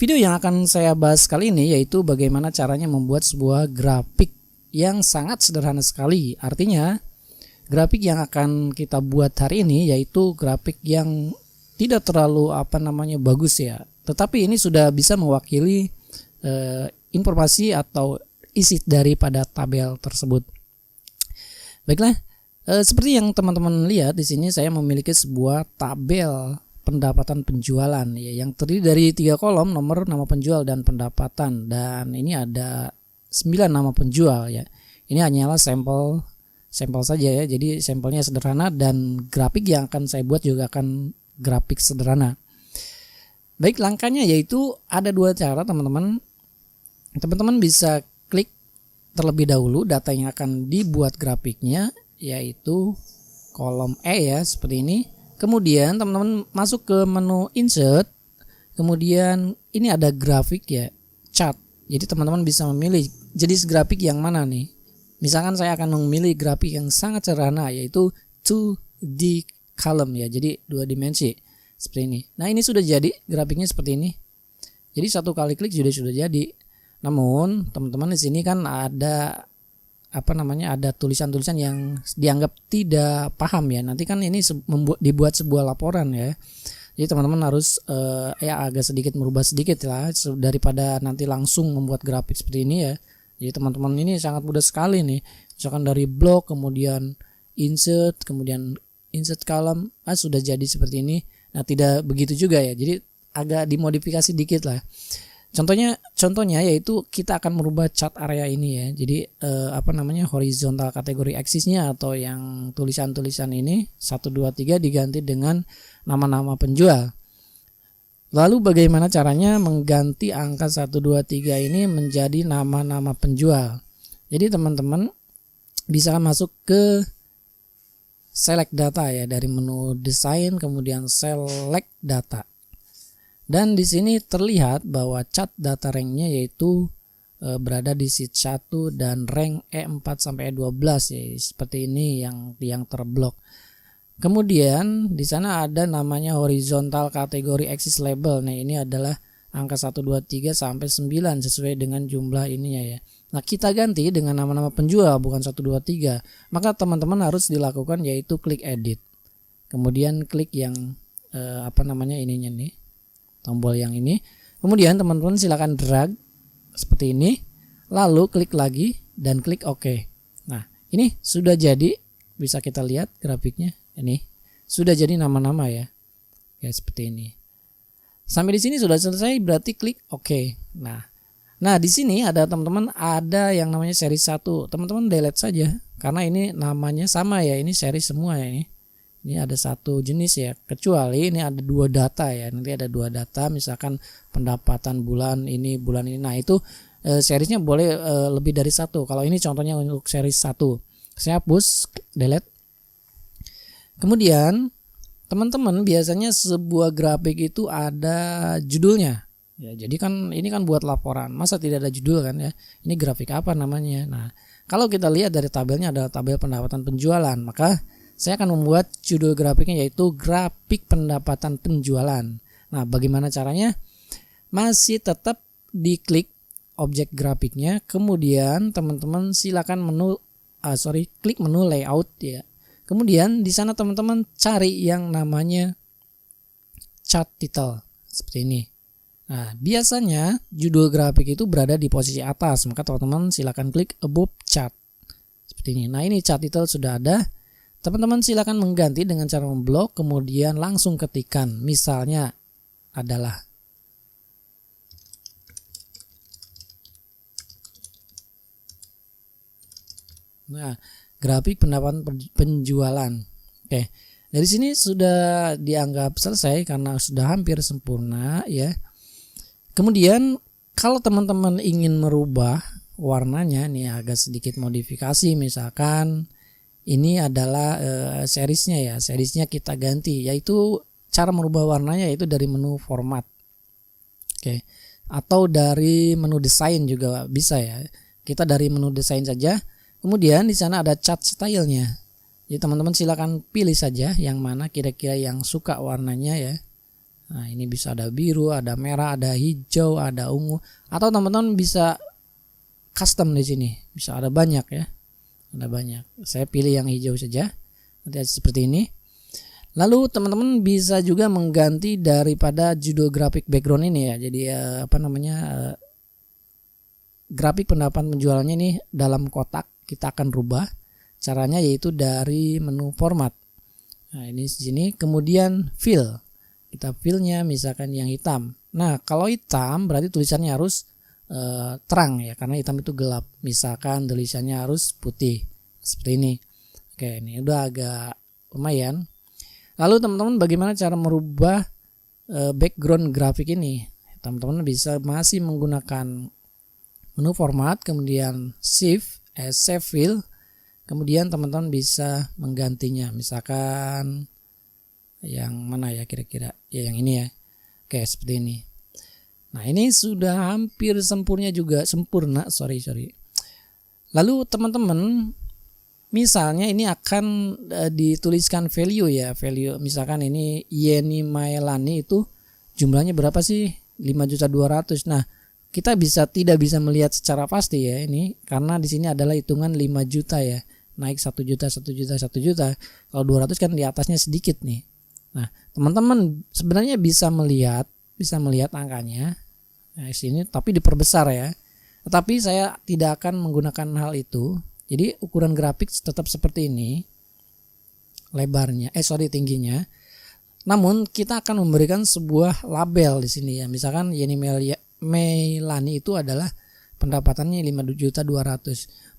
Video yang akan saya bahas kali ini yaitu bagaimana caranya membuat sebuah grafik yang sangat sederhana sekali. Artinya grafik yang akan kita buat hari ini yaitu grafik yang tidak terlalu bagus ya. Tetapi ini sudah bisa mewakili informasi atau isi daripada tabel tersebut. Baiklah, seperti yang teman-teman lihat di sini saya memiliki sebuah tabel pendapatan penjualan ya, yang terdiri dari 3 kolom, nomor, nama penjual dan pendapatan, dan ini ada 9 nama penjual ya. Ini hanyalah sampel saja ya. Jadi sampelnya sederhana dan grafik yang akan saya buat juga akan grafik sederhana. Baik, langkahnya yaitu ada 2 cara teman-teman. Teman-teman bisa klik terlebih dahulu data yang akan dibuat grafiknya, yaitu kolom E ya, seperti ini. Kemudian teman-teman masuk ke menu insert, kemudian ini ada grafik ya, chart. Jadi teman-teman bisa memilih jenis grafik yang mana nih. Misalkan saya akan memilih grafik yang sangat sederhana yaitu 2D column ya, jadi 2 dimensi seperti ini. Nah, ini sudah jadi grafiknya seperti ini. Jadi 1 kali klik sudah jadi. Namun teman-teman di sini kan ada ada tulisan-tulisan yang dianggap tidak paham ya. Nanti kan ini dibuat sebuah laporan ya. Jadi teman-teman harus agak sedikit merubah sedikit lah daripada nanti langsung membuat grafik seperti ini ya. Jadi teman-teman ini sangat mudah sekali nih. Misalkan dari blok, kemudian insert, kemudian insert column, sudah jadi seperti ini. Nah, tidak begitu juga ya. Jadi agak dimodifikasi dikit lah. Contohnya yaitu kita akan merubah chart area ini ya. Jadi horizontal kategori aksisnya atau yang tulisan-tulisan ini 1 2 3 diganti dengan nama-nama penjual. Lalu bagaimana caranya mengganti angka 1 2 3 ini menjadi nama-nama penjual? Jadi teman-teman bisa masuk ke select data ya, dari menu desain kemudian select data. Dan di sini terlihat bahwa chart data ranknya yaitu berada di sheet 1 dan rank E4 sampai E12 ya, seperti ini yang terblok. Kemudian di sana ada namanya horizontal kategori axis label. Nah, ini adalah angka 1 2 3 sampai 9 sesuai dengan jumlah ininya ya. Nah, kita ganti dengan nama-nama penjual bukan 1 2 3. Maka teman-teman harus dilakukan yaitu klik edit. Kemudian klik yang ininya nih. Tombol yang ini. Kemudian teman-teman silakan drag seperti ini. Lalu klik lagi dan klik OK. Nah, ini sudah jadi. Bisa kita lihat grafiknya. Ini sudah jadi nama-nama ya. Ya, seperti ini. Sampai di sini sudah selesai, berarti klik OK. Nah, di sini ada teman-teman ada yang namanya seri 1. Teman-teman delete saja karena ini namanya sama ya. Ini seri semua ya ini. Ini ada 1 jenis ya, kecuali ini ada 2 data ya. Nanti ada 2 data, misalkan pendapatan bulan ini. Nah, itu seriesnya boleh lebih dari 1. Kalau ini contohnya untuk seri 1. Saya hapus, delete. Kemudian teman-teman biasanya sebuah grafik itu ada judulnya. Ya, jadi kan ini kan buat laporan. Masa tidak ada judul kan ya? Ini grafik apa namanya? Nah, kalau kita lihat dari tabelnya adalah tabel pendapatan penjualan, maka saya akan membuat judul grafiknya yaitu grafik pendapatan penjualan. Nah, bagaimana caranya? Masih tetap diklik objek grafiknya, kemudian teman-teman silakan klik menu layout ya. Kemudian di sana teman-teman cari yang namanya chart title seperti ini. Nah, biasanya judul grafik itu berada di posisi atas, maka teman-teman silakan klik above chart seperti ini. Nah, ini chart title sudah ada. Teman-teman silakan mengganti dengan cara memblok, kemudian langsung ketikkan. Misalnya adalah grafik pendapatan penjualan. Oke. Dari sini sudah dianggap selesai karena sudah hampir sempurna ya. Kemudian kalau teman-teman ingin merubah warnanya nih, agak sedikit modifikasi, misalkan ini adalah seriesnya ya. Seriesnya kita ganti, yaitu cara merubah warnanya yaitu dari menu format. Oke. Atau dari menu desain juga bisa ya. Kita dari menu desain saja. Kemudian di sana ada chart stylenya. Jadi teman-teman silakan pilih saja yang mana kira-kira yang suka warnanya ya. Nah, ini bisa ada biru, ada merah, ada hijau, ada ungu, atau teman-teman bisa custom di sini. Bisa ada banyak ya. Ada banyak. Saya pilih yang hijau saja. Nanti seperti ini. Lalu teman-teman bisa juga mengganti daripada judul grafik background ini ya. Jadi grafik pendapat penjualannya ini dalam kotak kita akan rubah. Caranya yaitu dari menu format. Nah, ini di sini, kemudian fill. Kita fillnya misalkan yang hitam. Nah, kalau hitam berarti tulisannya harus terang ya, karena hitam itu gelap. Misalkan tulisannya harus putih seperti ini. Oke, ini udah agak lumayan. Lalu teman-teman, bagaimana cara merubah background grafik ini? Teman-teman bisa masih menggunakan menu format, kemudian save fill, kemudian teman-teman bisa menggantinya. Misalkan yang mana ya kira-kira? Ya yang ini ya. Oke, seperti ini. Nah, ini sudah hampir sempurna. Lalu teman-teman, misalnya ini akan dituliskan value ya. Value misalkan ini Yeni Maelani itu jumlahnya berapa sih? 5.200.000. Nah, kita tidak bisa melihat secara pasti ya ini, karena di sini adalah hitungan 5 juta ya. Naik 1 juta. Kalau 200 kan di atasnya sedikit nih. Nah, teman-teman sebenarnya bisa melihat angkanya di sini, tapi diperbesar ya. Tetapi saya tidak akan menggunakan hal itu. Jadi ukuran grafik tetap seperti ini, tingginya. Namun kita akan memberikan sebuah label di sini ya. Misalkan Yeni Maelani itu adalah pendapatannya 5.200.000.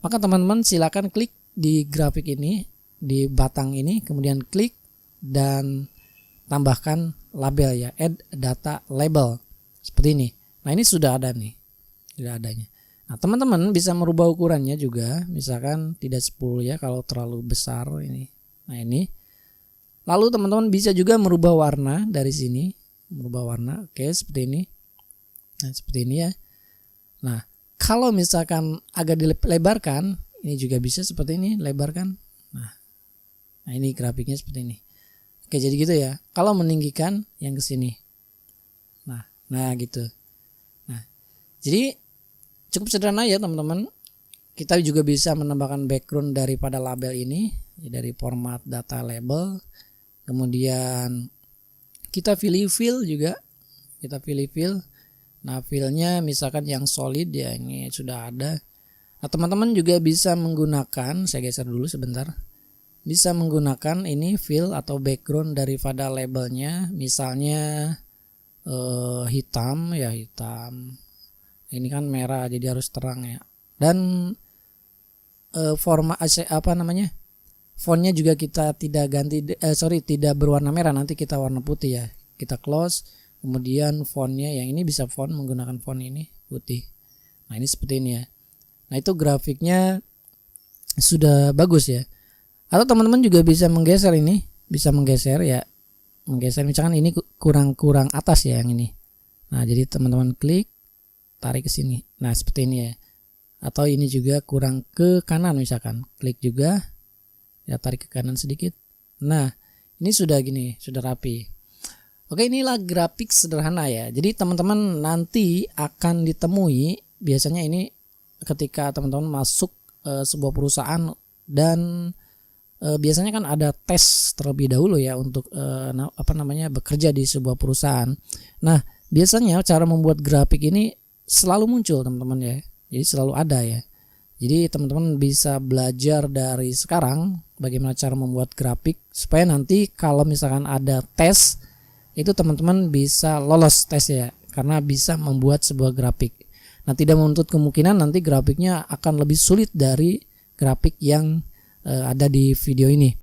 Maka teman-teman silakan klik di grafik ini, di batang ini, kemudian klik dan tambahkan label ya, add data label seperti ini. Nah, ini sudah ada nih, sudah adanya. Nah, teman-teman bisa merubah ukurannya juga, misalkan tidak 10 ya kalau terlalu besar ini. Nah, ini. Lalu teman-teman bisa juga merubah warna dari sini, oke, seperti ini. Nah, seperti ini ya. Nah, kalau misalkan agak dilebarkan, ini juga bisa seperti ini, lebarkan. Nah, ini grafiknya seperti ini. Oke, jadi gitu ya. Kalau meninggikan yang ke sini. Nah gitu. Nah, jadi cukup sederhana ya teman-teman. Kita juga bisa menambahkan background daripada label ini dari format data label. Kemudian kita pilih fill juga. Nah, fillnya misalkan yang solid ya, ini sudah ada. Nah, teman-teman juga bisa menggunakan, saya geser dulu sebentar. Bisa menggunakan ini fill atau background daripada labelnya, misalnya hitam. Ini kan merah jadi harus terang ya. Dan fontnya juga kita tidak berwarna merah, nanti kita warna putih ya. Kita close, kemudian fontnya yang ini bisa menggunakan font ini putih. Nah, ini seperti ini ya. Nah, itu grafiknya sudah bagus ya. Atau teman-teman juga bisa menggeser ini, menggeser misalkan ini kurang atas ya yang ini. Nah, jadi teman-teman klik, tarik ke sini. Nah, seperti ini ya. Atau ini juga kurang ke kanan misalkan, klik juga, ya tarik ke kanan sedikit. Nah, ini sudah gini, sudah rapi. Oke, inilah grafik sederhana ya. Jadi teman-teman nanti akan ditemui, biasanya ini ketika teman-teman masuk sebuah perusahaan dan biasanya kan ada tes terlebih dahulu ya untuk bekerja di sebuah perusahaan. Nah, biasanya cara membuat grafik ini selalu muncul teman-teman ya. Jadi selalu ada ya. Jadi teman-teman bisa belajar dari sekarang bagaimana cara membuat grafik supaya nanti kalau misalkan ada tes itu teman-teman bisa lolos tes ya, karena bisa membuat sebuah grafik. Nah, tidak menuntut kemungkinan nanti grafiknya akan lebih sulit dari grafik yang ada di video ini.